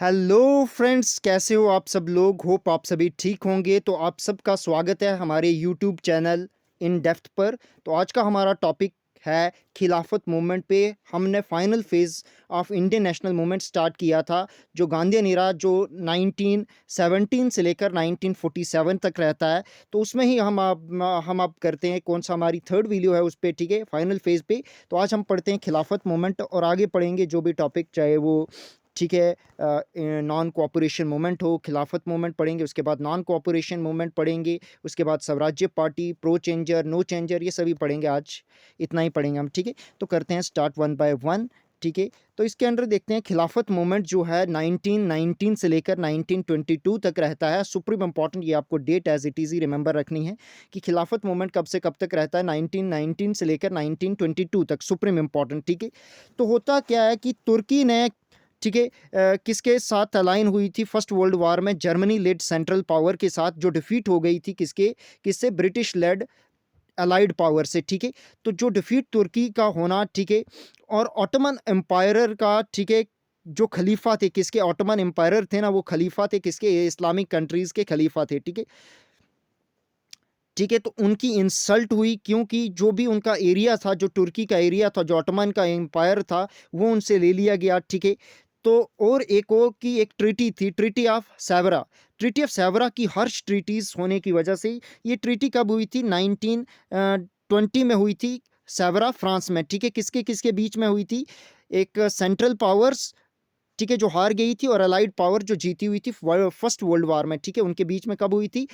Hello friends, कैसे हो आप सब लोग। होप आप सभी ठीक होंगे। तो आप सबका स्वागत है हमारे यूट्यूब चैनल इन डेप्थ पर। तो आज का हमारा टॉपिक है खिलाफत मूवमेंट पे। हमने final phase of Indian national movement start किया था, जो गांधीयन इरा जो 1917 से लेकर 1947 तक रहता है। तो उसमें ही हम अब करते हैं कौन सा हमारी थर्ड वीडियो है उस पर, ठीक है, फाइनल फेज़ पे। तो आज हम पढ़ते हैं खिलाफत मूवमेंट और आगे पढ़ेंगे जो भी टॉपिक, चाहे वो, ठीक है, नॉन कोऑपरेशन मूवमेंट हो, खिलाफत मूवमेंट पढ़ेंगे, उसके बाद नॉन कोऑपरेशन मूवमेंट पढ़ेंगे, उसके बाद Swarajya party, pro changer, no changer, ये सभी पढ़ेंगे। आज इतना ही पढ़ेंगे हम, ठीक है। तो करते हैं स्टार्ट वन बाय वन, ठीक है। तो इसके अंदर देखते हैं खिलाफत मूवमेंट जो है 1919 से लेकर 1922 तक रहता है। सुप्रीम इंपॉर्टेंट, ये आपको डेट एज इट इज़ ही रिमेंबर रखनी है कि खिलाफत मूवमेंट कब से कब तक रहता है। 1919 से लेकर 1922 तक, सुप्रीम इंपॉर्टेंट, ठीक है। तो होता क्या है कि तुर्की ने, ठीक है, किसके साथ अलाइन हुई थी फर्स्ट वर्ल्ड वॉर में, जर्मनी लेड सेंट्रल पावर के साथ, जो डिफीट हो गई थी किससे, ब्रिटिश लेड अलाइड पावर से, ठीक है। तो जो डिफीट तुर्की का होना, ठीक है, और ऑटोमन एम्पायर का, ठीक है, जो खलीफा थे किसके, ऑटोमन एम्पायर थे ना, वो खलीफा थे किसके, इस्लामिक कंट्रीज के खलीफा थे, ठीक है। ठीक है, तो उनकी इंसल्ट हुई क्योंकि जो भी उनका एरिया था, जो तुर्की का एरिया था, जो ऑटोमन का एम्पायर था, वो उनसे ले लिया गया, ठीक है। तो और एक और की एक ट्रीटी थी, treaty of Savera. Treaty of Savera की हर्ष ट्रीटीज होने की वजह से ये ट्रीटी कब हुई थी, 1920 में हुई थी, सेवरा फ्रांस में, ठीक है। किसके किसके बीच में हुई थी, एक सेंट्रल पावर्स, ठीक है, जो हार गई थी, और अलाइड पावर जो जीती हुई थी फर्स्ट वर्ल्ड वॉर में, ठीक है। उनके बीच में कब हुई थी,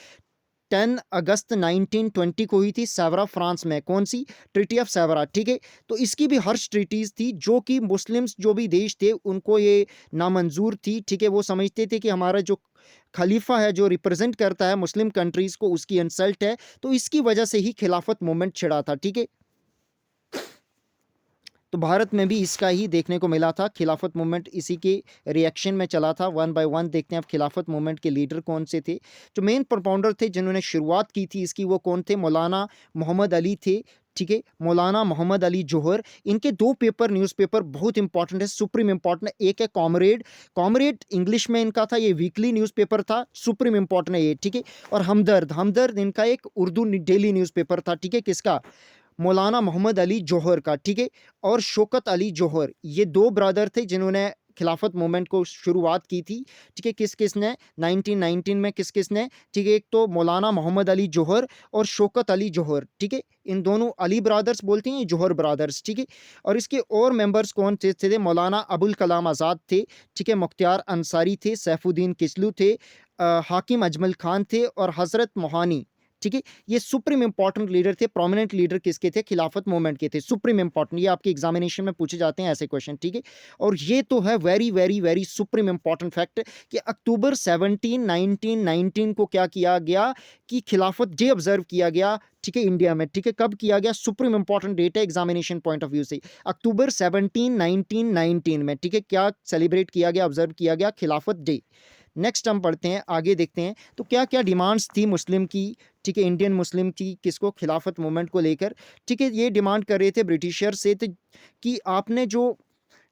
10 अगस्त 1920 को हुई थी, सेवरा फ्रांस में। कौन सी, ट्रीटी ऑफ सेवरा, ठीक है। तो इसकी भी हर्ष ट्रीटीज थी, जो कि मुस्लिम्स जो भी देश थे उनको ये नामंजूर थी, ठीक है। वो समझते थे कि हमारा जो खलीफा है, जो रिप्रेजेंट करता है मुस्लिम कंट्रीज को, उसकी इंसल्ट है। तो इसकी वजह से ही खिलाफत मूवमेंट छिड़ा था, ठीक है। तो भारत में भी इसका ही देखने को मिला था, खिलाफत मूवमेंट इसी के रिएक्शन में चला था। वन बाय वन देखते हैं अब खिलाफत मूवमेंट के लीडर कौन से थे। जो मेन प्रोपाउंडर थे, जिन्होंने शुरुआत की थी इसकी, वो कौन थे, मौलाना मोहम्मद अली थे, ठीक है। मौलाना मोहम्मद अली जौहर। इनके दो पेपर, न्यूज़पेपर बहुत इंपॉर्टेंट है, सुप्रीम इंपॉर्टेंट है। एक है कॉमरेड, कॉमरेड इंग्लिश में इनका था, ये वीकली न्यूज़पेपर था, सुप्रीम इंपॉर्टेंट है ये, ठीक है। और हमदर्द, हमदर्द इनका एक उर्दू डेली न्यूज़पेपर था, ठीक है। किसका, मौलाना मोहम्मद अली जौहर का, ठीक है। और शौकत अली जौहर, ये दो ब्रदर थे जिन्होंने खिलाफत मूवमेंट को शुरुआत की थी, ठीक है। किस किस ने, 1919 में किस किस ने, ठीक है। एक तो मौलाना मोहम्मद अली जौहर और शौकत अली जौहर, ठीक है। इन दोनों अली ब्रदर्स बोलते हैं, जौहर ब्रदर्स, ठीक है। और इसके और मेंबर्स कौन थे, मौलाना अबुल कलाम आज़ाद थे, ठीक है। मुख्तियार अंसारी थे, सैफुद्दीन किचलू थे, हाकिम अजमल खान थे, और हजरत मोहानी, ठीक है। ये सुप्रीम इंपॉर्टेंट लीडर थे। प्रोमिनेंट लीडर किसके थे, खिलाफत मूवमेंट के थे, सुप्रीम इंपॉर्टेंट। ये आपके एग्जामिनेशन में पूछे जाते हैं ऐसे क्वेश्चन, ठीक है। और ये तो है very very very supreme important fact कि अक्टूबर 17 1919 को क्या किया गया कि खिलाफत डे ऑब्जर्व किया गया, ठीक है, इंडिया में, ठीक है। कब किया गया, सुप्रीम इंपॉर्टेंट डेट है एग्जामिनेशन पॉइंट ऑफ व्यू से, अक्टूबर 17 1919 में, ठीक है। क्या सेलिब्रेट किया गया, ऑब्जर्व किया गया, खिलाफत डे। नेक्स्ट हम पढ़ते हैं, आगे देखते हैं तो क्या क्या डिमांड्स थी मुस्लिम की, ठीक है, इंडियन मुस्लिम की, किसको, खिलाफत मूवमेंट को लेकर, ठीक है। ये डिमांड कर रहे थे ब्रिटिशर से, तो कि आपने जो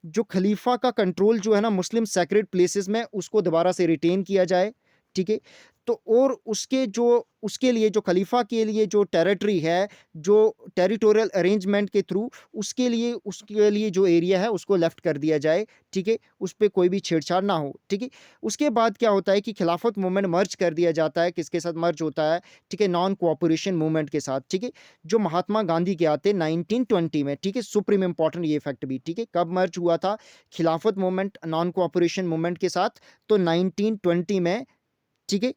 जो खलीफा का कंट्रोल जो है ना मुस्लिम सैक्रेड प्लेसेस में, उसको दोबारा से रिटेन किया जाए, ठीक है। तो और उसके लिए जो खलीफा के लिए जो टेरिटरी है, जो टेरिटोरियल अरेंजमेंट के थ्रू, उसके लिए जो एरिया है उसको लेफ्ट कर दिया जाए, ठीक है। उस पर कोई भी छेड़छाड़ ना हो, ठीक है। उसके बाद क्या होता है कि खिलाफत मूवमेंट मर्ज कर दिया जाता है, किसके साथ मर्ज होता है, ठीक है, नॉन कोऑपरेशन मूवमेंट के साथ, ठीक है। जो महात्मा गांधी के आते 1920 में, ठीक है। सुप्रीम इंपॉर्टेंट ये फैक्ट भी, ठीक है। कब मर्ज हुआ था खिलाफत मूवमेंट नॉन कोऑपरेशन मूवमेंट के साथ, तो 1920 में, ठीक है।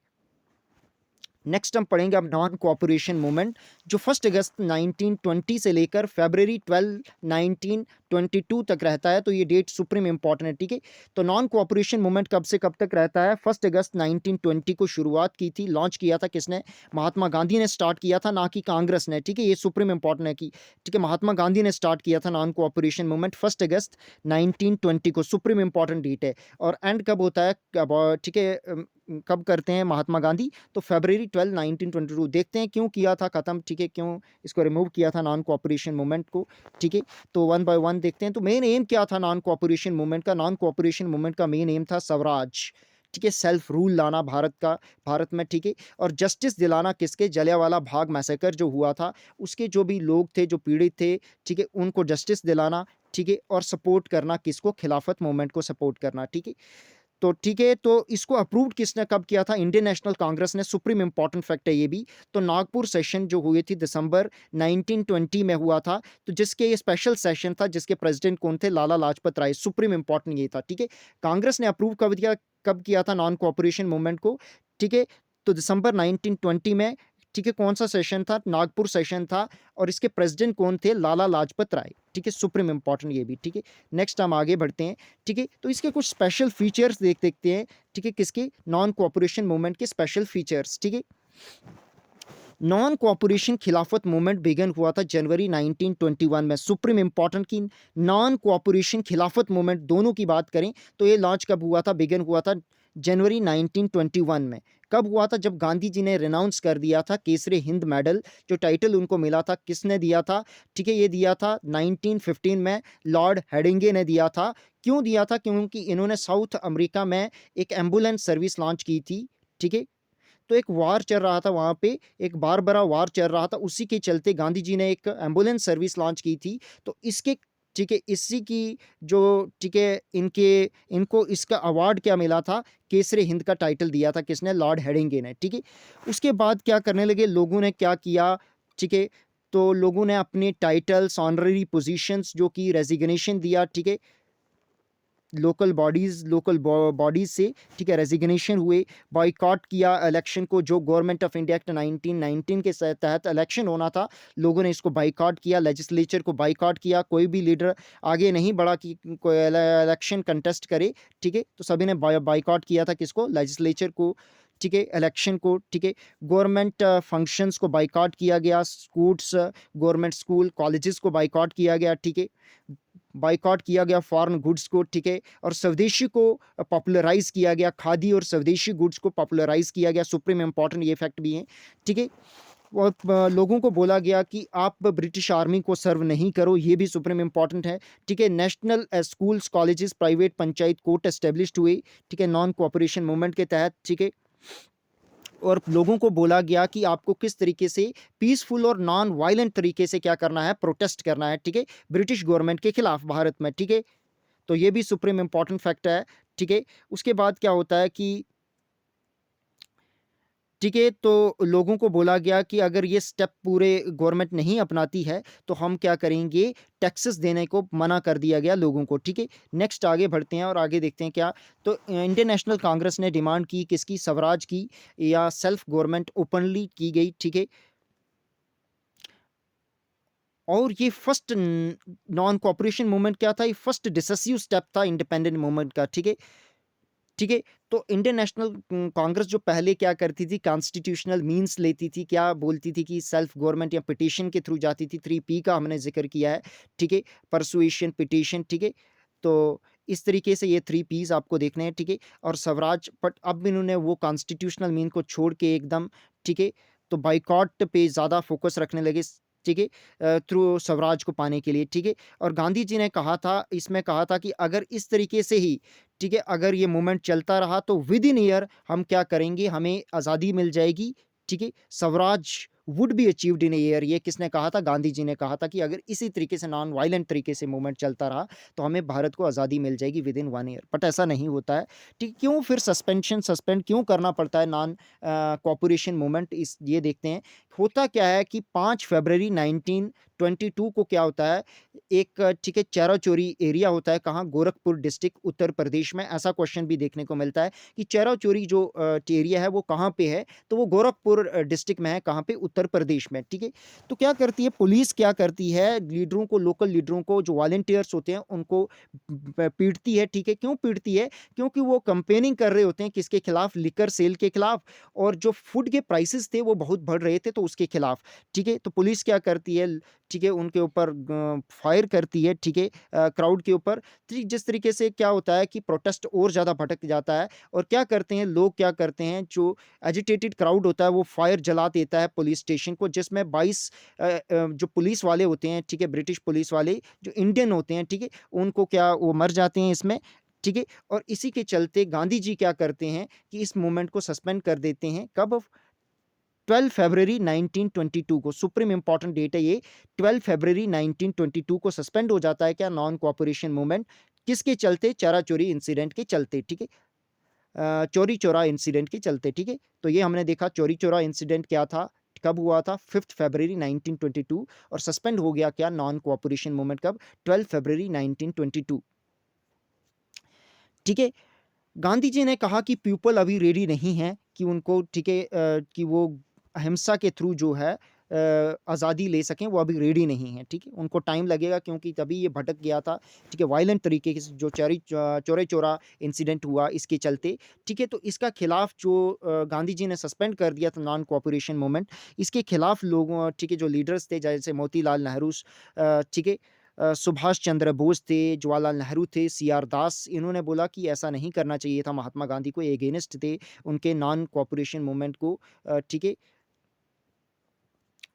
नेक्स्ट हम पढ़ेंगे अब नॉन कोऑपरेशन मूवमेंट, जो 1 अगस्त 1920 से लेकर फरवरी 12 1922 तक रहता है। तो ये डेट सुप्रीम इंपॉर्टेंट है, ठीक है। तो नॉन कोऑपरेशन मूवमेंट कब से कब तक रहता है, 1 अगस्त 1920 को शुरुआत की थी, लॉन्च किया था किसने, महात्मा गांधी ने स्टार्ट किया था, ना कि कांग्रेस ने, ठीक है। ये सुप्रीम इंपॉर्टेंट है कि, ठीक है, महात्मा गांधी ने स्टार्ट किया था नॉन कोऑपरेशन मूवमेंट 1 अगस्त 1920 को, सुप्रीम इंपॉर्टेंट डेट है। और एंड कब होता है, ठीक है, कब करते हैं महात्मा गांधी, तो फरवरी 12 1922। देखते हैं क्यों किया था खत्म, ठीक है, क्यों इसको रिमूव किया था नॉन कोऑपरेशन मूवमेंट को, ठीक है। तो वन बाय वन हम देखते हैं तो मेन एम क्या था नॉन कोऑपरेशन मूवमेंट का? नॉन कोऑपरेशन मूवमेंट का मेन एम था स्वराज, ठीक है? सेल्फ रूल लाना भारत में, ठीक है? और जस्टिस दिलाना किसके? जलियांवाला बाग मैसेकर जो हुआ था, उसके जो भी लोग थे, जो पीड़ित थे, ठीक है? उनको जस्टिस दिलाना, ठीक है? और सपोर्ट करना किसको? खिलाफत मूवमेंट को सपोर्ट करना, ठीक है? तो ठीक है, तो इसको अप्रूव्ड किसने कब किया था? इंडियन नेशनल कांग्रेस ने। सुप्रीम इंपॉर्टेंट फैक्ट है ये भी। तो नागपुर सेशन जो हुई थी दिसंबर 1920 में हुआ था, तो जिसके ये स्पेशल सेशन था, जिसके प्रेसिडेंट कौन थे? लाला लाजपत राय। सुप्रीम इंपॉर्टेंट ये था, ठीक है? कांग्रेस ने अप्रूव कब किया था नॉन कोऑपरेशन मूवमेंट को? ठीक है, तो दिसंबर 1920 में, ठीक है? कौन सा सेशन था? नागपुर सेशन था, और इसके प्रेसिडेंट कौन थे? लाला लाजपत राय, ठीक है? सुप्रीम इंपॉर्टेंट ये भी, ठीक है? नेक्स्ट हम आगे बढ़ते हैं, ठीक है? तो इसके कुछ स्पेशल फीचर्स देखते हैं, ठीक है? किसके? नॉन कोऑपरेशन मूवमेंट के स्पेशल फीचर्स, ठीक है? नॉन कोऑपरेशन खिलाफत मूवमेंट बिगन हुआ था जनवरी 1921 में। सुप्रीम इंपॉर्टेंट की नॉन कोऑपरेशन खिलाफत मूवमेंट दोनों की बात करें तो ये लॉन्च कब हुआ था? बिगन हुआ था जनवरी 1921 में। कब हुआ था? जब गांधी जी ने रिनाउंस कर दिया था केसरी हिंद मेडल, जो टाइटल उनको मिला था, किसने दिया था? ठीक है, ये दिया था 1915 में लॉर्ड हेडिंगे ने दिया था। क्यों दिया था? क्योंकि इन्होंने साउथ अमेरिका में एक एम्बुलेंस सर्विस लॉन्च की थी, ठीक है? तो एक वार चल रहा था वहाँ पे, एक बारबरा वार चल रहा था, उसी के चलते गांधी जी ने एक एम्बुलेंस सर्विस लॉन्च की थी। तो इसके, ठीक है, इसी की जो, ठीक है, इनको इसका अवार्ड क्या मिला था? केसरी हिंद का टाइटल दिया था किसने? लॉर्ड हेडिंगे ने, ठीक है? उसके बाद क्या करने लगे लोगों ने? क्या किया, ठीक है? तो लोगों ने अपने टाइटल्स, ऑनररी पोजीशंस जो कि रेजिग्नेशन दिया, ठीक है? लोकल बॉडीज से, ठीक है, रेजिग्नेशन हुए, बॉयकॉट किया इलेक्शन को। जो गवर्नमेंट ऑफ इंडिया एक्ट 1919 के तहत इलेक्शन होना था, लोगों ने इसको बाइकआउट किया, लेजिस्लेचर को बाइकआउट किया। कोई भी लीडर आगे नहीं बढ़ा कि कोई इलेक्शन कंटेस्ट करे, ठीक है? तो सभी ने बाइकआउट किया था किसको? लेजिस्लेचर को, ठीक है, इलेक्शन को, ठीक है? गवर्नमेंट फंक्शंस को बाइकआउट किया गया, स्कूल्स, गवर्नमेंट स्कूल, कॉलेजेस को बाइकआउट किया गया, ठीक है? बाइकआउट किया गया फॉरेन गुड्स को, ठीक है? और स्वदेशी को पॉपुलराइज किया गया, खादी और स्वदेशी गुड्स को पॉपुलराइज किया गया। सुप्रीम इंपॉर्टेंट ये फैक्ट भी है, ठीक है? और लोगों को बोला गया कि आप ब्रिटिश आर्मी को सर्व नहीं करो, ये भी सुप्रीम इंपॉर्टेंट है, ठीक है? National schools, colleges, private panchayat court established हुए, ठीक है, नॉन कोऑपरेशन मूवमेंट के तहत, ठीक है? और लोगों को बोला गया कि आपको किस तरीके से पीसफुल और नॉन वायलेंट तरीके से क्या करना है? प्रोटेस्ट करना है, ठीक है, ब्रिटिश गवर्नमेंट के खिलाफ भारत में, ठीक है? तो ये भी सुप्रीम इंपॉर्टेंट फैक्ट है, ठीक है? उसके बाद क्या होता है कि, ठीक है, तो लोगों को बोला गया कि अगर ये स्टेप पूरे गवर्नमेंट नहीं अपनाती है तो हम क्या करेंगे? टैक्सेस देने को मना कर दिया गया लोगों को, ठीक है? नेक्स्ट आगे बढ़ते हैं और आगे देखते हैं क्या। तो इंडियन नेशनल कांग्रेस ने डिमांड की किसकी? स्वराज की, या सेल्फ गवर्नमेंट ओपनली की गई, ठीक है? और ये फर्स्ट नॉन कोऑपरेशन मूवमेंट क्या था? ये फर्स्ट डिसेसिव स्टेप था इंडिपेंडेंट मूवमेंट का, ठीक है? ठीक है, तो इंडियन नेशनल कांग्रेस जो पहले क्या करती थी? कॉन्स्टिट्यूशनल मीन्स लेती थी, क्या बोलती थी कि सेल्फ गवर्नमेंट या पिटीशन के थ्रू जाती थी। 3P का हमने जिक्र किया है, ठीक है? परसुएशन, पिटीशन, ठीक है? तो इस तरीके से ये 3Ps आपको देखने हैं, ठीक है? और स्वराज, बट अब इन्होंने वो कॉन्स्टिट्यूशनल मीन को छोड़ के एकदम, ठीक है, तो बाइकॉट पे ज़्यादा फोकस रखने लगे, ठीक है, थ्रू स्वराज को पाने के लिए, ठीक है? और गांधी जी ने कहा था, इसमें कहा था कि अगर इस तरीके से ही, ठीक है, अगर ये मूवमेंट चलता रहा तो विद इन ईयर हम क्या करेंगे? हमें आज़ादी मिल जाएगी, ठीक है? Swaraj would be achieved in year. ये किसने कहा था? गांधी जी ने कहा था कि अगर इसी तरीके से नॉन वायलेंट तरीके से मूवमेंट चलता रहा तो हमें भारत को आज़ादी मिल जाएगी विद इन 1 ईयर। बट ऐसा नहीं होता है, ठीक? क्यों फिर सस्पेंड क्यों करना पड़ता है नॉन कोऑपरेशन मूवमेंट? इस ये देखते हैं। होता क्या है कि 5 फरवरी 1922 को क्या होता है? एक, ठीक है, चेराचौरी एरिया होता है, कहाँ? गोरखपुर डिस्ट्रिक्ट, उत्तर प्रदेश में। ऐसा क्वेश्चन भी देखने को मिलता है कि चेराचौरी जो एरिया है वो कहाँ पे है? तो वो गोरखपुर डिस्ट्रिक्ट में है, कहाँ पे? उत्तर प्रदेश में, ठीक है? तो क्या करती है पुलिस? क्या करती है? लीडरों को, लोकल लीडरों को, जो वॉलंटियर्स होते हैं उनको पीटती है, ठीक है? क्यों पीटती है? क्योंकि वो कंपेनिंग कर रहे होते हैं किसके खिलाफ? लिकर सेल के खिलाफ। और जो फूड के प्राइसेस थे वो बहुत बढ़ रहे थे, तो उसके खिलाफ, ठीक है? तो पुलिस क्या करती है, ठीक है, उनके ऊपर फायर करती है, ठीक है, क्राउड के ऊपर। जिस तरीके से क्या होता है कि प्रोटेस्ट और ज़्यादा भड़क जाता है और क्या करते हैं लोग, क्या करते हैं, जो एजिटेटेड क्राउड होता है वो फायर जला देता है पुलिस स्टेशन को, जिसमें 22 जो पुलिस वाले होते हैं, ठीक है, ब्रिटिश पुलिस वाले जो इंडियन होते हैं, ठीक है, उनको क्या वो मर जाते हैं इसमें, ठीक है। और इसी के चलते गांधी जी क्या करते हैं कि इस मूवमेंट को सस्पेंड कर देते हैं। कब? 12 फरवरी 1922 को, सुप्रीम इंपॉर्टेंट डेट है ये। 12 फरवरी 1922 को सस्पेंड हो जाता है क्या नॉन कोऑपरेशन मूवमेंट, किसके चलते? चरा चोरी इंसिडेंट के चलते, ठीक है, चौरी चौरा इंसिडेंट के चलते, ठीक है। तो ये हमने देखा चौरी चौरा इंसिडेंट क्या था, कब हुआ था? 5 फरवरी 1922। और सस्पेंड हो गया क्या नॉन कोऑपरेशन मूवमेंट कब? 12 फरवरी 1922, ठीक है। गांधी जी ने कहा कि पीपल अभी रेडी नहीं है कि उनको, ठीक है, कि वो अहिंसा के थ्रू जो है आज़ादी ले सकें, वो अभी रेडी नहीं है, ठीक है। उनको टाइम लगेगा क्योंकि तभी ये भटक गया था, ठीक है, वायलेंट तरीके से जो चौरी चौरा इंसिडेंट हुआ इसके चलते, ठीक है। तो इसका खिलाफ जो गांधी जी ने सस्पेंड कर दिया था नॉन कोऑपरेशन मूवमेंट, इसके खिलाफ लोगों, ठीक है, जो लीडर्स थे जैसे मोतीलाल नेहरू, ठीक है, सुभाष चंद्र बोस थे, जवाहरलाल नेहरू थे, सीआर दास, इन्होंने बोला कि ऐसा नहीं करना चाहिए था, महात्मा गांधी को एगेनिस्ट थे उनके नॉन कोऑपरेशन मूवमेंट को, ठीक है,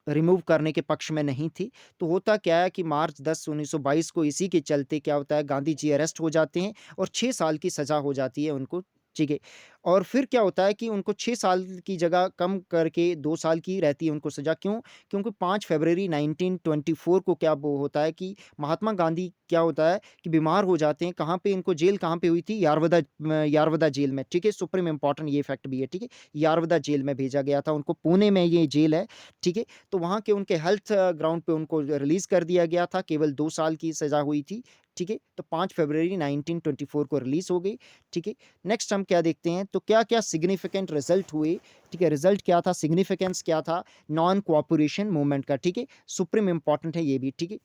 रिमूव करने के पक्ष में नहीं थी। तो होता क्या है कि मार्च 10 1922 को इसी के चलते क्या होता है, गांधी जी अरेस्ट हो जाते हैं और 6 साल की सज़ा हो जाती है उनको, ठीक है। और फिर क्या होता है कि उनको 6 साल की जगह कम करके 2 साल की रहती है उनको सज़ा, क्यों? क्योंकि 5 फरवरी 1924 को क्या वो होता है कि महात्मा गांधी क्या होता है कि बीमार हो जाते हैं। कहाँ पे इनको जेल कहाँ पे हुई थी? यारवदा जेल में, ठीक है। सुप्रीम इम्पोर्टेंट ये फैक्ट भी है, ठीक है। यारवदा जेल में भेजा गया था उनको, पुणे में ये जेल है, ठीक है। तो वहाँ के उनके हेल्थ ग्राउंड पे उनको रिलीज़ कर दिया गया था, केवल 2 साल की सज़ा हुई थी, ठीक है। तो 5 फरवरी 1924 को रिलीज़ हो गई, ठीक है। नेक्स्ट हम क्या देखते हैं, तो क्या-क्या सिग्निफिकेंट रिज़ल्ट हुए, ठीक है। रिज़ल्ट क्या था, सिग्निफिकेंस क्या था नॉन कोऑपरेशन मूवमेंट का, ठीक है। सुप्रीम इम्पोर्टेंट है ये भी, ठीक है।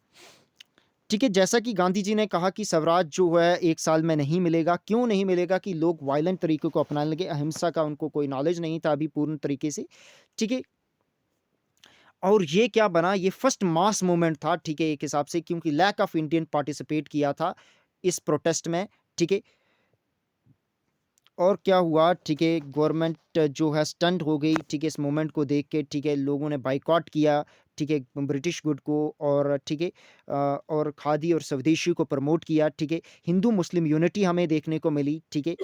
ठीक है, जैसा कि गांधी जी ने कहा कि स्वराज जो है 1 साल में नहीं मिलेगा। क्यों नहीं मिलेगा? कि लोग वायलेंट तरीके को अपनाने लगे, अहिंसा का उनको कोई नॉलेज नहीं था अभी पूर्ण तरीके से, ठीक है। और ये क्या बना, ये फर्स्ट मास मूवमेंट था, ठीक है, एक हिसाब से, क्योंकि लैक ऑफ इंडियन पार्टिसिपेट किया था इस प्रोटेस्ट में, ठीक है। और क्या हुआ, ठीक है, गवर्नमेंट जो है स्टन्ड हो गई, ठीक है, इस मूवमेंट को देख के, ठीक है, लोगों ने बायकॉट किया, ठीक है, ब्रिटिश गुड को, और ठीक है, और खादी और स्वदेशी को प्रमोट किया, ठीक है। हिंदू मुस्लिम यूनिटी हमें देखने को मिली, ठीक है।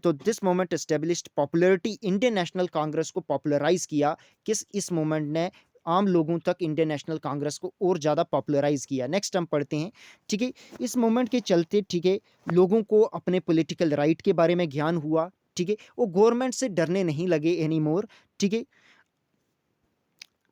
तो this movement established popularity, Indian National Congress को पॉपुलराइज किया, किस इस मूवमेंट ने आम लोगों तक इंडियन नेशनल कांग्रेस को और ज़्यादा पॉपुलराइज किया। नेक्स्ट हम पढ़ते हैं, ठीक है। इस मूवमेंट के चलते, ठीक है, लोगों को अपने पॉलिटिकल राइट के बारे में ज्ञान हुआ, ठीक है। वो गवर्नमेंट से डरने नहीं लगे एनी मोर, ठीक है।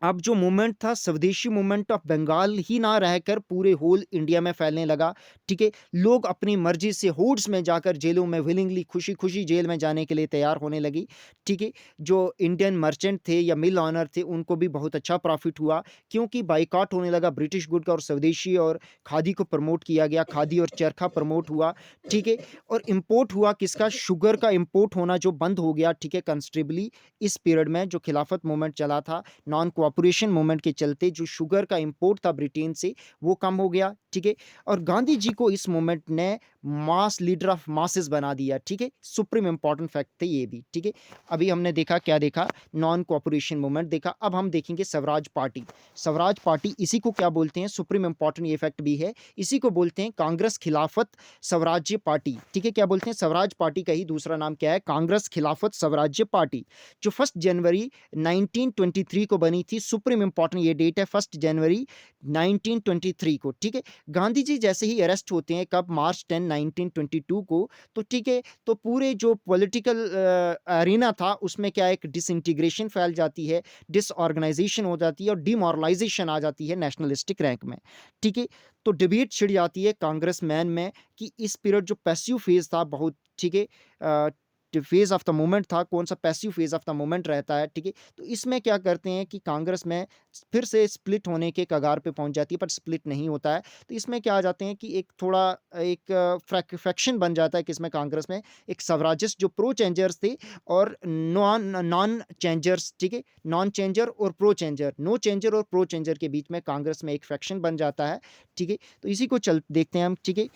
अब जो मूवमेंट था, स्वदेशी मूवमेंट ऑफ बंगाल ही ना रहकर पूरे होल इंडिया में फैलने लगा, ठीक है। लोग अपनी मर्जी से होड्स में जाकर जेलों में विलिंगली, खुशी खुशी जेल में जाने के लिए तैयार होने लगी, ठीक है। जो इंडियन मर्चेंट थे या मिल ऑनर थे, उनको भी बहुत अच्छा प्रॉफिट हुआ, क्योंकि बाइकआउट होने लगा ब्रिटिश गुड का, और स्वदेशी और खादी को प्रमोट किया गया, खादी और चरखा प्रमोट हुआ, ठीक है। और इम्पोर्ट हुआ किसका? शुगर का इम्पोर्ट होना जो बंद हो गया, ठीक है, कंसिडरेबली। इस पीरियड में जो खिलाफत मूवमेंट चला था, नॉन कोऑपरेशन मूवमेंट के चलते, जो शुगर का इंपोर्ट था ब्रिटेन से, वो कम हो गया, ठीक है। और गांधी जी को इस मूवमेंट ने मास लीडर ऑफ मासेस बना दिया, ठीक है। सुप्रीम इंपॉर्टेंट फैक्ट थे ये भी, ठीक है। अभी हमने देखा, क्या देखा? नॉन कोऑपरेशन मूवमेंट देखा। अब हम देखेंगे स्वराज पार्टी। स्वराज पार्टी, इसी को क्या बोलते हैं? सुप्रीम इंपॉर्टेंट ये फैक्ट भी है, इसी को बोलते हैं कांग्रेस खिलाफत स्वराज्य पार्टी, ठीक है। क्या बोलते हैं? स्वराज पार्टी का ही दूसरा नाम क्या है? कांग्रेस खिलाफत स्वराज्य पार्टी, जो 1 जनवरी 1923 को बनी थी। सुप्रीम इंपॉर्टेंट ये डेट है, 1 जनवरी 1923 को, ठीक है। गांधी जी जैसे ही अरेस्ट होते हैं, कब? मार्च 10 1922 को। तो ठीक है, तो पूरे जो पॉलिटिकल अरीना था, उसमें क्या एक डिसइंटीग्रेशन फैल जाती है, डिसऑर्गेनाइजेशन हो जाती है, और डिमोरलाइजेशन आ जाती है नेशनलिस्टिक रैंक में, ठीक है। तो डिबेट छिड़ जाती है कांग्रेस मैन में कि इस पीरियड जो पैसिव फेज था बहुत, ठीक है, फेज़ ऑफ द मूवमेंट था, कौन-सा passive phase of the movement रहता है, ठीक है? तो इसमें क्या करते हैं कि कांग्रेस में फिर से स्प्लिट होने के कगार पे पहुँच जाती है, पर स्प्लिट नहीं होता है। तो इसमें क्या आ जाते हैं कि एक थोड़ा एक फ्रैक्शन बन जाता है किसमें कांग्रेस में, एक स्वराजिस्ट जो प्रो चेंजर्स थे और नॉन चेंजर्स, ठीक है? नॉन चेंजर और प्रो चेंजर, नो चेंजर और प्रो चेंजर के बीच में कांग्रेस में एक फ्रैक्शन बन जाता है, ठीक है? तो इसी को चल देखते हैं हम, ठीक है?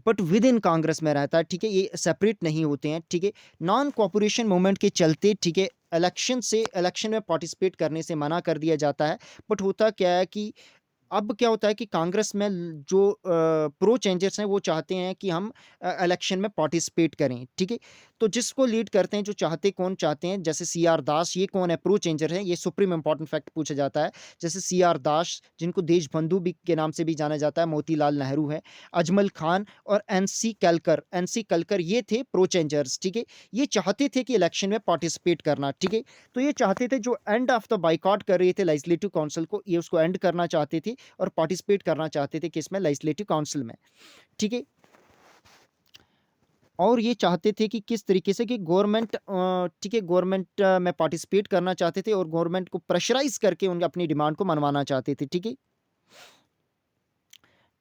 बट विद इन कांग्रेस में रहता है, ठीक है? ये सेपरेट नहीं होते हैं, ठीक है? नॉन कोऑपरेशन मूवमेंट के चलते, ठीक है, इलेक्शन में पार्टिसिपेट करने से मना कर दिया जाता है। बट होता क्या है कि अब क्या होता है कि कांग्रेस में जो प्रो चेंजर्स हैं वो चाहते हैं कि हम इलेक्शन में पार्टिसिपेट करें, ठीक है? तो जिसको लीड करते हैं, जो चाहते कौन चाहते हैं, जैसे सी आर दास, ये कौन है, प्रो चेंजर है, ये सुप्रीम इंपॉर्टेंट फैक्ट पूछा जाता है। जैसे सी आर दास, जिनको देशबंधु भी के नाम से भी जाना जाता है, मोतीलाल नेहरू है, अजमल खान और एनसी कलकर ये थे प्रो चेंजर्स, ठीक है? ये चाहते थे कि इलेक्शन में पार्टिसिपेट करना, ठीक है? तो ये चाहते थे, जो एंड ऑफ द बायकॉट कर रहे थे लेजिस्लेटिव काउंसिल को, ये उसको एंड करना चाहते थे और पार्टिसिपेट करना चाहते थे किसमें, लेजिस्लेटिव काउंसिल में, ठीक है? और ये चाहते थे कि किस तरीके से कि गवर्नमेंट ठीक है, गवर्नमेंट में पार्टिसिपेट करना चाहते थे और गवर्नमेंट को प्रेशराइज करके उनकी अपनी डिमांड को मनवाना चाहते थे, ठीक है?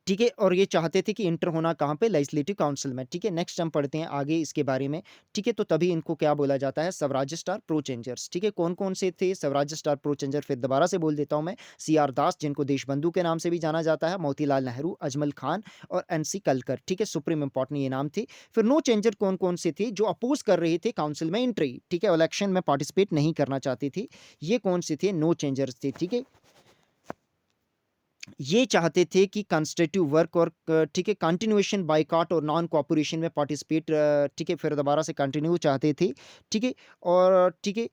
ठीक है, और ये चाहते थे कि इंटर होना कहाँ पे, लेजिस्लेटिव काउंसिल में, ठीक है? नेक्स्ट हम पढ़ते हैं आगे इसके बारे में, ठीक है? तो तभी इनको क्या बोला जाता है, स्वराजिस्ट और प्रो चेंजर्स, ठीक है? कौन-कौन से थे स्वराजिस्ट और प्रो चेंजर, फिर दोबारा से बोल देता हूँ मैं, सी आर दास, जिनको देशबंधु के नाम से भी जाना जाता है, मोतीलाल नेहरू, अजमल खान और एनसी कलकर, ठीक है? सुप्रीम इंपॉर्टेंट ये नाम थे। फिर नो चेंजर कौन-कौन से थे, जो अपोज कर रहे थे काउंसिल में एंट्री, ठीक है? इलेक्शन में पार्टिसिपेट नहीं करना चाहते थे। ये कौन से थे, नो चेंजर्स थे, ठीक है? ये चाहते थे कि कंस्ट्रक्टिव वर्क और ठीक है, कंटिन्यूएशन बायकॉट और नॉन कोऑपरेशन में पार्टिसिपेट, ठीक है, फिर दोबारा से कंटिन्यू चाहते थे, ठीक है? और ठीक है,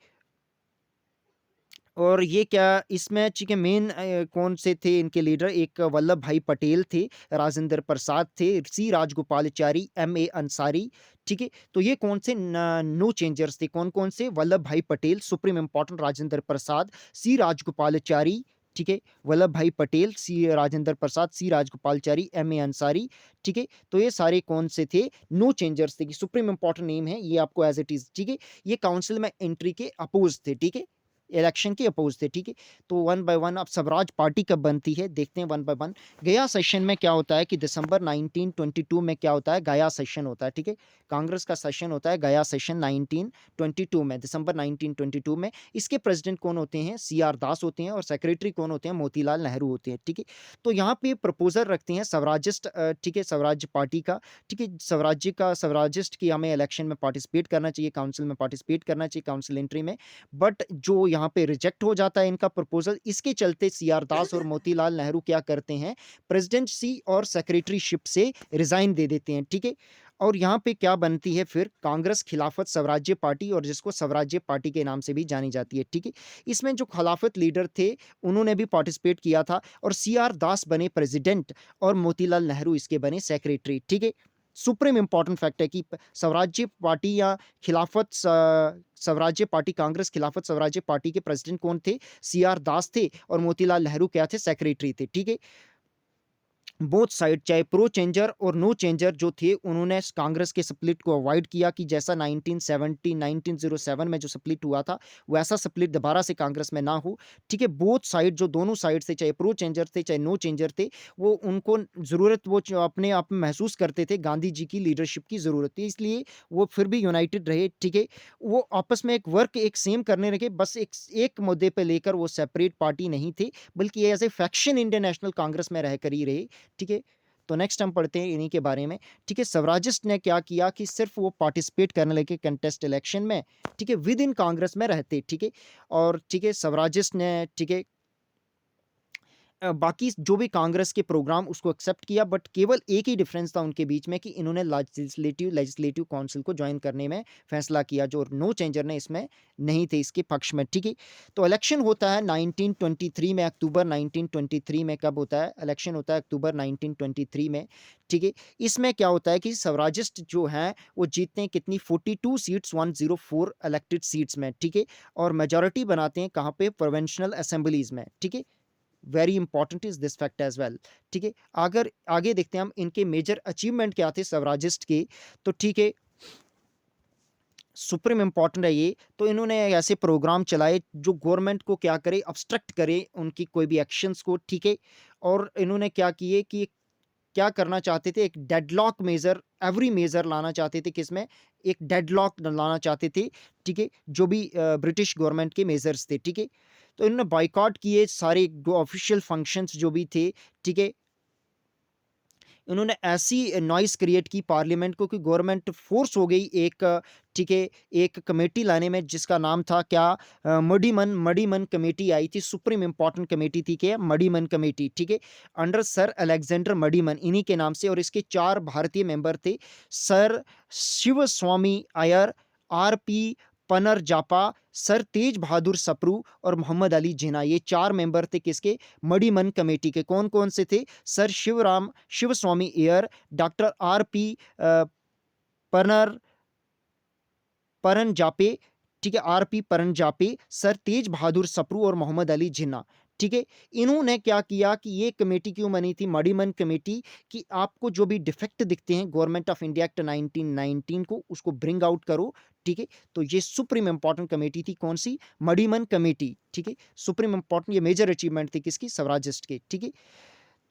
और ये क्या इसमें, ठीक है, मेन कौन से थे इनके लीडर, एक वल्लभ भाई पटेल थे, राजेंद्र प्रसाद थे, सी राजगोपालाचारी, एम ए अंसारी, ठीक है? तो ये कौन से नो चेंजर्स थे, कौन-कौन से, वल्लभ भाई पटेल, सुप्रीम इंपॉर्टेंट राजेंद्र प्रसाद, सी राजगोपालाचारी, ठीक है? वल्लभ भाई पटेल, सी राजेंद्र प्रसाद, सी राजगोपालाचारी, एम ए अंसारी, ठीक है? तो ये सारे कौन से थे, नो चेंजर्स थे, कि सुप्रीम इंपॉर्टेंट नेम है, ये आपको एज़ इट इज़, ठीक है? ये काउंसिल में एंट्री के अपोज़ थे, ठीक है? इलेक्शन के अपोज़ थे, ठीक है? तो वन बाय वन अब स्वराज पार्टी कब बनती है, देखते हैं वन बाय वन। गया सेशन में क्या होता है कि दिसंबर 1922 में क्या होता है, गया सेशन होता है, ठीक है? कांग्रेस का सेशन होता है, गया सेशन 1922 में, दिसंबर 1922 में। इसके प्रेसिडेंट कौन होते हैं, सी आर दास होते हैं और सेक्रेटरी कौन होते हैं, मोतीलाल नेहरू होते हैं, ठीक है? तो यहाँ पे प्रपोज़ल रखते हैं स्वराजिस्ट, ठीक है, स्वराज पार्टी का, ठीक है? स्वराजिस्ट की हमें इलेक्शन में पार्टिसिपेट करना चाहिए, काउंसिल में पार्टिसिपेट करना चाहिए, काउंसिल एंट्री में। बट जो यहाँ पे रिजेक्ट हो जाता है इनका प्रपोज़ल, इसके चलते सी आर दास और मोतीलाल नेहरू क्या करते हैं, प्रेसिडेंसी और सेक्रेटरीशिप से रिज़ाइन दे देते हैं, ठीक है? और यहाँ पे क्या बनती है फिर, कांग्रेस खिलाफत स्वराज्य पार्टी, और जिसको स्वराज्य पार्टी के नाम से भी जानी जाती है, ठीक है? इसमें जो खिलाफत लीडर थे, उन्होंने भी पार्टिसिपेट किया था और सी आर दास बने प्रेसिडेंट और मोतीलाल नेहरू इसके बने सेक्रेटरी, ठीक है? सुप्रीम इंपॉर्टेंट फैक्ट है कि स्वराज्य पार्टी या स्वराज्य पार्टी, कांग्रेस खिलाफत स्वराज्य पार्टी के प्रेसिडेंट कौन थे, सी आर दास थे और मोतीलाल नेहरू क्या थे, सेक्रेटरी थे, ठीक है? बोथ साइड, चाहे प्रो चेंजर और नो चेंजर जो थे, उन्होंने कांग्रेस के स्प्लिट को अवॉइड किया कि जैसा 1907 में जो स्प्लिट हुआ था, वैसा स्प्लिट दोबारा से कांग्रेस में ना हो, ठीक है? बोथ साइड, जो दोनों साइड से, चाहे प्रो चेंजर थे चाहे नो चेंजर थे, वो उनको ज़रूरत, वो अपने आप में महसूस करते थे, गांधी जी की लीडरशिप की ज़रूरत थी, इसलिए वो फिर भी यूनाइटेड रहे, ठीक है? वो आपस में एक वर्क एक सेम करने लगे, बस एक मुद्दे पे लेकर वो सेपरेट पार्टी नहीं थे, बल्कि as a faction Indian National Congress में रहकर ही रहे, ठीक है? तो नेक्स्ट हम पढ़ते हैं इन्हीं के बारे में, ठीक है? स्वराजिस्ट ने क्या किया कि सिर्फ वो पार्टिसिपेट करने लगे कंटेस्ट इलेक्शन में, ठीक है? विद इन कांग्रेस में रहते, ठीक है? और ठीक है, स्वराजिस्ट ने, ठीक है, बाकी जो भी कांग्रेस के प्रोग्राम उसको एक्सेप्ट किया, बट केवल एक ही डिफरेंस था उनके बीच में कि इन्होंने लेजिस्लेटिव काउंसिल को ज्वाइन करने में फैसला किया, जो नो चेंजर ने इसमें नहीं थे, इसके पक्ष में, ठीक है? तो इलेक्शन होता है 1923 में, अक्टूबर 1923 में। कब होता है इलेक्शन, होता है अक्टूबर 1923 में, ठीक है? इसमें क्या होता है कि स्वराजिस्ट जो हैं वो जीतते हैं कितनी, 42 सीट्स, 104 इलेक्टेड सीट्स में, ठीक है? और मेजॉरिटी बनाते हैं कहाँ पे, प्रोविंशियल असेंबलीज में, ठीक है? Very important is this fact as well, ठीक है? अगर आगे देखते हैं हम इनके मेजर अचीवमेंट क्या थे स्वराजिस्ट के, तो ठीक है, सुप्रीम इम्पोर्टेंट है ये। तो इन्होंने ऐसे प्रोग्राम चलाए जो गवर्नमेंट को क्या करे, ऑब्स्ट्रक्ट करे उनकी कोई भी एक्शंस को, ठीक है। और इन्होंने क्या किए कि क्या करना चाहते थे, एक डेडलॉक मेजर, एवरी मेजर लाना चाहते थे, किसमें, एक डेडलॉक लाना चाहते थे, ठीक है, जो भी ब्रिटिश गवर्नमेंट के मेजर्स थे, ठीक है। तो इन्होंने बाइकआउट किए सारे ऑफिशियल फंक्शंस जो भी थे, ठीक है। इन्होंने ऐसी नॉइस क्रिएट की पार्लियामेंट को कि गवर्नमेंट फोर्स हो गई एक, ठीक है, एक कमेटी लाने में जिसका नाम था क्या, मडीमन कमेटी आई थी, सुप्रीम इंपॉर्टेंट कमेटी थी क्या, मडीमन कमेटी, ठीक है, अंडर सर अलेक्जेंडर मडीमन, इन्हीं के नाम से। और इसके 4 भारतीय मेंबर थे, सर शिव स्वामी अय्यर, आर पी पनरजापा, सर तेज बहादुर सप्रू और मोहम्मद अली जिन्ना। ये 4 मेंबर थे किसके, मडीमन कमेटी के। कौन कौन से थे, सर शिव स्वामी अय्यर, डॉक्टर आर पी परनर परनजापे, ठीक है, आर पी परनजापे, सर तेज बहादुर सप्रू और मोहम्मद अली जिन्ना, ठीक है। इन्होंने क्या किया कि ये कमेटी क्यों बनी थी, मडीमन कमेटी, कि आपको जो भी डिफेक्ट दिखते हैं गवर्नमेंट ऑफ इंडिया एक्ट 1919 को, उसको ब्रिंग आउट करो, ठीक है। तो ये सुप्रीम इंपॉर्टेंट कमेटी थी, कौन सी, मडीमन कमेटी, ठीक है। सुप्रीम इंपॉर्टेंट, ये मेजर अचीवमेंट थी किसकी, स्वराजिस्ट के, ठीक है।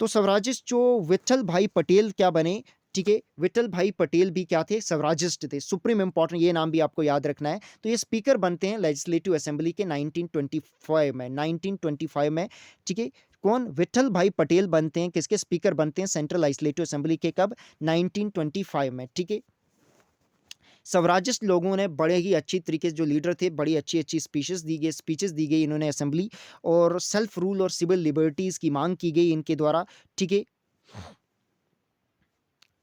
तो स्वराजिस्ट जो विट्ठल भाई पटेल क्या बने, ठीक है, विट्ठल भाई पटेल भी क्या थे, स्वराजिस्ट थे, सुप्रीम इंपॉर्टेंट, ये नाम भी आपको याद रखना है। तो ये स्पीकर बनते हैं लेजिस्लेटिव असेंबली के 1925 में, ठीक है। कौन, विट्ठल भाई पटेल बनते हैं किसके, स्पीकर बनते हैं सेंट्रल लेजिस्लेटिव असेंबली के, कब, 1925 में, ठीक है। स्वराजिस्ट लोगों ने बड़े ही अच्छी तरीके से, जो लीडर थे, बड़ी अच्छी अच्छी स्पीचेस दी गई इन्होंने असेंबली, और सेल्फ रूल और सिविल लिबर्टीज की मांग की गई इनके द्वारा, ठीक है,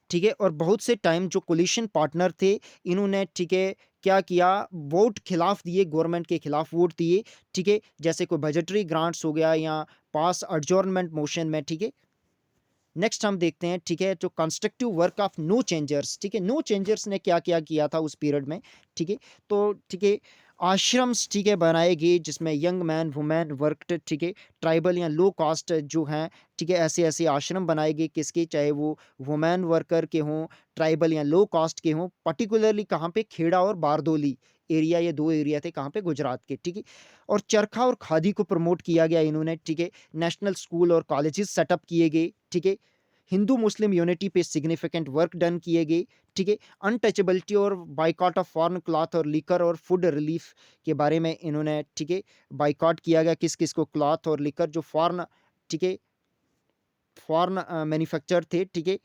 ठीक है। और बहुत से टाइम जो कोलिशन पार्टनर थे, इन्होंने, ठीक है, क्या किया, वोट खिलाफ दिए, गवर्नमेंट के खिलाफ वोट दिए, ठीक है। जैसे कोई बजटरी ग्रांट्स हो गया या पास एडजॉर्नमेंट मोशन में, ठीक है। नेक्स्ट हम देखते हैं, ठीक है, जो constructive work of no changers, ठीक है, नो चेंजर्स ने क्या क्या किया था उस पीरियड में, ठीक है। तो ठीक है, आश्रम्स, ठीक है, बनाए गए जिसमें यंग मैन वुमेन वर्कड, ठीक है, ट्राइबल या लो कास्ट जो हैं, ठीक है, ऐसे ऐसे आश्रम बनाए गए किसके, चाहे वो वुमेन वर्कर के हों, ट्राइबल या लो कास्ट के हों, पर्टिकुलरली कहाँ पे, खेड़ा और बारदोली एरिया, ये 2 एरिया थे कहाँ पे, गुजरात के, ठीक है। और चरखा और खादी को प्रमोट किया गया इन्होंने, ठीक है। नेशनल स्कूल और कॉलेजेस सेटअप किए गए, ठीक है। हिंदू मुस्लिम यूनिटी पे सिग्निफिकेंट वर्क डन किए गए, ठीक है। अनटचेबिलिटी और बाइकॉट ऑफ फॉरेन क्लॉथ और लिकर और फूड रिलीफ के बारे में इन्होंने, ठीक है, बाइकॉट किया गया, किस किस को, क्लॉथ और लिकर जो फॉरेन, ठीक है, फॉरेन मैन्युफैक्चर थे, ठीक है।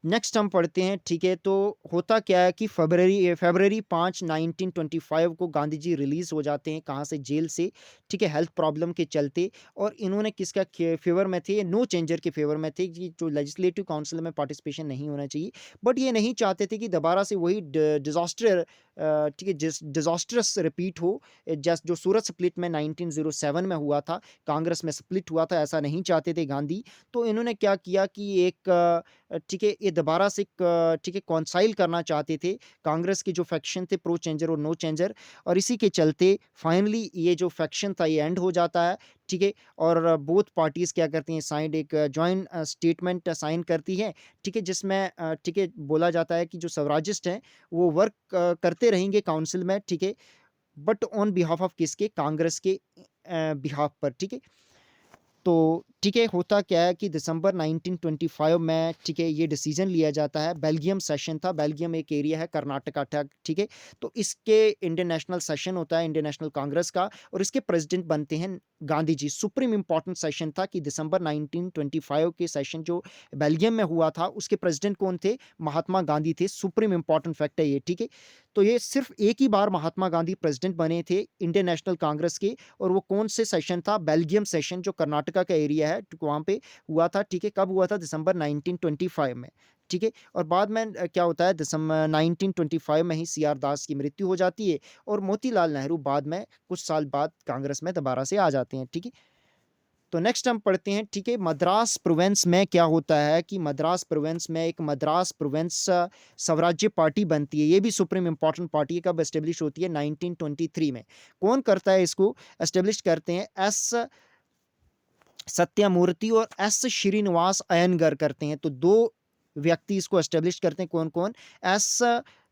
नेक्स्ट हम पढ़ते हैं, ठीक है। तो होता क्या है कि फरवरी 5 1925 को गांधी जी रिलीज हो जाते हैं, कहाँ से, जेल से, ठीक है, हेल्थ प्रॉब्लम के चलते। और इन्होंने किसका फेवर में थे, नो चेंजर के फेवर में थे, कि जो लेजिस्लेटिव काउंसिल में पार्टिसिपेशन नहीं होना चाहिए। बट ये नहीं चाहते थे कि दोबारा से वही डिजास्टर, ठीक है, डिजास्टरस रिपीट हो, जस्ट जो सूरत स्प्लिट में 1907 में हुआ था, कांग्रेस में स्प्लिट हुआ था, ऐसा नहीं चाहते थे गांधी। तो इन्होंने क्या किया कि एक, ठीक है, ये दोबारा से ठीक है, कॉन्साइल करना चाहते थे कांग्रेस के जो फैक्शन थे, प्रो चेंजर और नो चेंजर। और इसी के चलते फाइनली ये जो फैक्शन था ये एंड हो जाता है, ठीक है। और बोथ पार्टीज क्या करती हैं, साइंड एक जॉइंट स्टेटमेंट साइन करती है, ठीक है, जिसमें ठीक है, बोला जाता है कि जो स्वराजिस्ट हैं वो वर्क करते रहेंगे काउंसिल में, ठीक है, बट ऑन बिहाफ ऑफ किसके, कांग्रेस के बिहाफ पर, ठीक है। तो ठीक है, होता क्या है कि दिसंबर 1925 में, ठीक है, ये डिसीजन लिया जाता है। बेल्जियम सेशन था, बेल्जियम एक एरिया है कर्नाटका था, ठीक है। तो इसके इंडियन नेशनल सेशन होता है, इंडियन नेशनल कांग्रेस का, और इसके प्रेसिडेंट बनते हैं Gandhi ji. Supreme important session था कि दिसंबर 1925 के सेशन जो बेल्जियम में हुआ था, उसके प्रेसिडेंट कौन थे, महात्मा गांधी थे। सुप्रीम इंपॉर्टेंट फैक्ट है ये, ठीक है। तो ये सिर्फ एक ही बार महात्मा गांधी प्रेसिडेंट बने थे इंडियन नेशनल कांग्रेस के, और वो कौन से सेशन था, बेल्जियम सेशन, जो कर्नाटका का एरिया है, वहाँ पे हुआ था, ठीक है। कब हुआ था, दिसंबर 1925 में, ठीक है। और बाद में क्या होता है, दिसंबर 1925 में ही सी आर दास की मृत्यु हो जाती है, और मोतीलाल नेहरू बाद में कुछ साल बाद कांग्रेस में दोबारा से आ जाते हैं, ठीक है। तो नेक्स्ट हम पढ़ते हैं, ठीक है, मद्रास प्रोविंस में क्या होता है कि मद्रास प्रोविंस में एक मद्रास प्रोविंस स्वराज्य पार्टी बनती है। ये भी सुप्रीम इंपॉर्टेंट पार्टी है, कब एस्टेब्लिश होती है, 1923 में। कौन करता है इसको, एस्टेब्लिश करते हैं एस सत्यामूर्ति और एस श्रीनिवास अयंगर करते हैं। तो 2 व्यक्ति इसको एस्टेब्लिश करते हैं कौन-कौन? S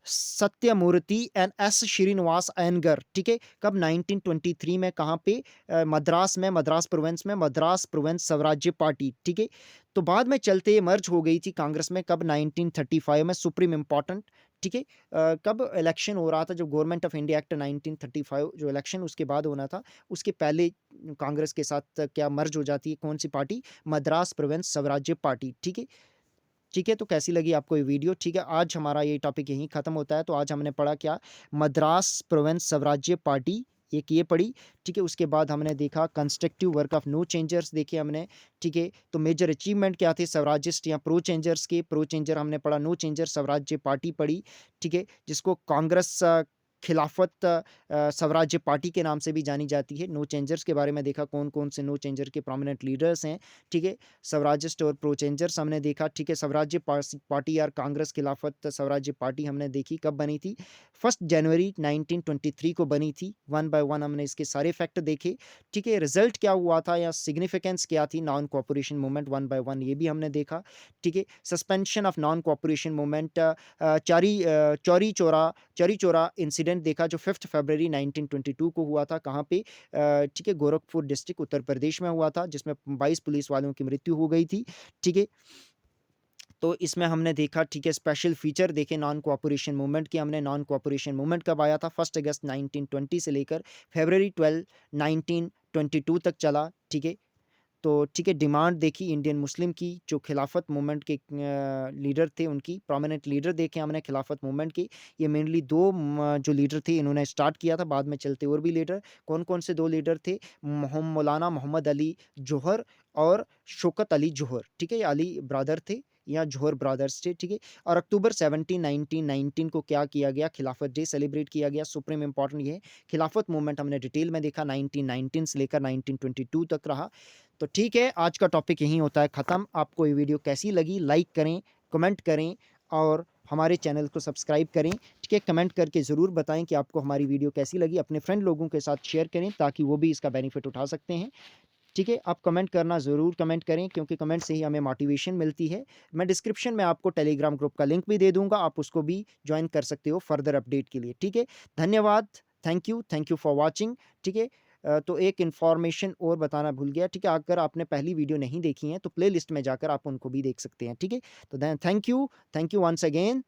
Satyamurti and S Srinivasa Iyengar, ठीक है? कब 1923 में कहाँ पे? मद्रास में, मद्रास प्रोविंस में, मद्रास प्रोविंस स्वराज्य पार्टी, ठीक है? तो बाद में चलते ये मर्ज हो गई थी कांग्रेस में कब? 1935 में, सुप्रीम इम्पोर्टेंट, ठीक है? कब इलेक्शन हो रहा था जब गवर्नमेंट ऑफ इंडिया एक्ट 1935 जो इलेक्शन उसके बाद होना था, उसके पहले कांग्रेस के साथ क्या मर्ज हो जाती है कौन-सी पार्टी? मद्रास प्रोविंस स्वराज्य पार्टी, ठीक है? ठीक है, तो कैसी लगी आपको ये वीडियो? ठीक है, आज हमारा ये टॉपिक यहीं खत्म होता है। तो आज हमने पढ़ा क्या? मद्रास प्रोविंस स्वराज्य पार्टी, एक ये पढ़ी, ठीक है? उसके बाद हमने देखा constructive work of no changers देखे हमने, ठीक है? तो मेजर अचीवमेंट क्या थे स्वराजिस्ट या प्रो चेंजर्स के? प्रो चेंजर हमने पढ़ा, नो चेंजर स्वराज्य पार्टी पढ़ी, ठीक है? जिसको कांग्रेस खिलाफत स्वराज्य पार्टी के नाम से भी जानी जाती है। नो चेंजर्स के बारे में देखा कौन-कौन से नो चेंजर के प्रोमिनेंट लीडर्स हैं, ठीक है? स्वराजिस्ट और प्रो चेंजर्स हमने देखा, ठीक है? स्वराज्य पार्टी या कांग्रेस खिलाफत स्वराज्य पार्टी हमने देखी कब बनी थी? 1 जनवरी 1923 को बनी थी। वन बाय वन हमने इसके सारे फैक्ट देखे, ठीक है? रिजल्ट क्या हुआ था या सिग्निफिकेंस क्या थी non cooperation movement one by one ये भी हमने देखा, ठीक है? Suspension of non cooperation movement Chauri Chaura incident देखा जो 5 फरवरी 1922 को हुआ था कहाँ पे? ठीक है? गोरखपुर डिस्ट्रिक्ट उत्तर प्रदेश में हुआ था जिसमें 22 पुलिस वालों की मृत्यु हो गई थी, ठीक है? तो इसमें हमने देखा, ठीक है? स्पेशल फीचर देखे नॉन कोऑपरेशन मूवमेंट के हमने। नॉन कोऑपरेशन मूवमेंट कब आया था? 1 अगस्त 1920 से लेकर फरवरी 12 1922 तक चला, ठीक है? तो ठीक है, डिमांड देखी इंडियन मुस्लिम की जो खिलाफत मूवमेंट के लीडर थे उनकी, प्रोमिनेंट लीडर देखे हमने खिलाफत मूवमेंट के। ये मेनली 2 जो लीडर थे इन्होंने स्टार्ट किया था, बाद में चलते और भी लीडर कौन-कौन से 2 लीडर थे? मौलाना मोहम्मद अली जोहर और शौकत अली जोहर, ठीक है? ये अली ब्रदर थे या जोहर ब्रदर्स थे, ठीक है? और अक्टूबर 17 1919 को क्या किया गया? खिलाफत डे सेलिब्रेट किया गया। सुप्रीम इम्पोर्टेंट ये है। खिलाफत मूवमेंट हमने डिटेल में देखा 1919 से लेकर 1922 तक रहा। तो ठीक है, आज का टॉपिक यहीं होता है ख़त्म। आपको ये वीडियो कैसी लगी? लाइक करें, कमेंट करें और हमारे चैनल को सब्सक्राइब करें, ठीक है? कमेंट करके ज़रूर बताएँ कि आपको हमारी वीडियो कैसी लगी। अपने फ्रेंड लोगों के साथ शेयर करें ताकि वो भी इसका बेनिफिट उठा सकते हैं, ठीक है? आप कमेंट करना ज़रूर कमेंट करें क्योंकि कमेंट से ही हमें मोटिवेशन मिलती है। मैं डिस्क्रिप्शन में आपको टेलीग्राम ग्रुप का लिंक भी दे दूँगा, आप उसको भी जॉइन कर सकते हो फर्दर अपडेट के लिए, ठीक है? धन्यवाद, थैंक यू फॉर वॉचिंग, ठीक है? तो एक इन्फॉर्मेशन और बताना भूल गया, ठीक है? अगर आपने पहली वीडियो नहीं देखी है तो प्लेलिस्ट में जाकर आप उनको भी देख सकते हैं, ठीक है? तो then thank you once again.